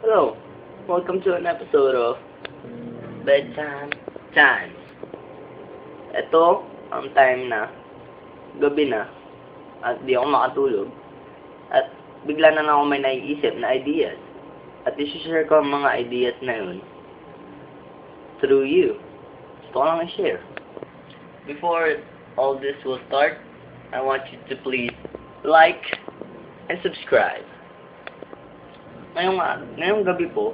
Hello, welcome to an episode of Bedtime Times. Ito ang time na, gabi na, at di ako makatulog, at bigla na ako may naiisip na ideas. At isi-share ko ang mga ideas na yun through you. Gusto ko lang i-share. Before all this will start, I want you to please like and subscribe. Ngayong gabi po,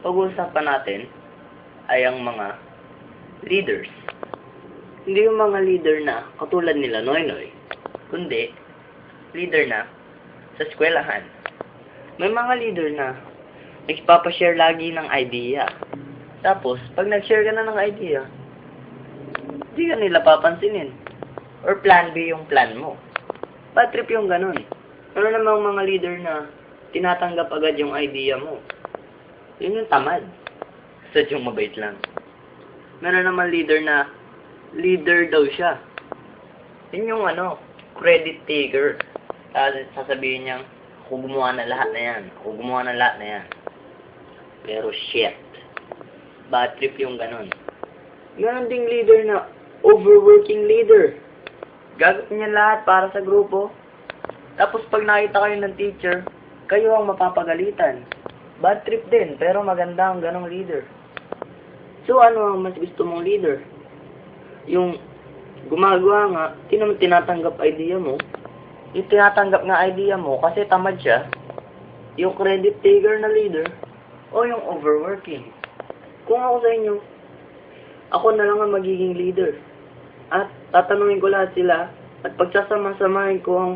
pag-uusapan natin ay ang mga leaders. Hindi yung mga leader na katulad nila Noynoy, kundi leader na sa eskwelahan. May mga leader na nagpapashare lagi ng idea. Tapos, pag nag-share ka na ng idea, hindi ka nila papansinin. Or plan B yung plan mo. Bad trip yung ganun. Ano namang mga leader na tinatanggap agad yung idea mo. Yun yung tamad. Sadyang mabait lang. Meron naman leader na leader daw siya. Yun yung credit taker. Sasabihin niyang, ako gumawa na lahat na yan. Ako gumawa na lahat na yan. Pero shit. Bad trip yung ganun. Meron ding leader na overworking leader. Gagawin niya lahat para sa grupo. Tapos pag nakita kayo ng teacher, kayo ang mapapagalitan. Bad trip din, pero maganda ang ganong leader. So, ano ang mas gusto mong leader? Yung gumagawa nga, di naman tinatanggap idea mo. Yung tinatanggap nga idea mo kasi tamad siya. Yung credit taker na leader, o yung overworking. Kung ako sa inyo, ako na lang ang magiging leader. At tatanungin ko lahat sila, at pagsasama-samahin ko ang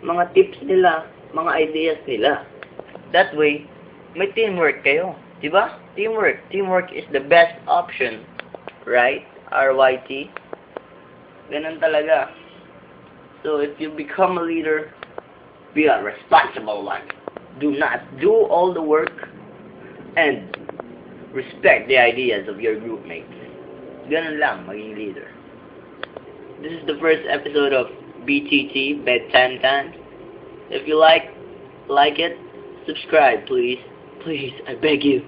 mga tips nila, mga ideas nila. That way, may teamwork kayo. Diba? Teamwork. Teamwork is the best option. Right? RYT. Ganun talaga. So, if you become a leader, be a responsible one. Do not do all the work and respect the ideas of your group mates. Ganun lang, maging leader. This is the first episode of BTT, Bedtime Times. If you like it, subscribe, please. Please, I beg you.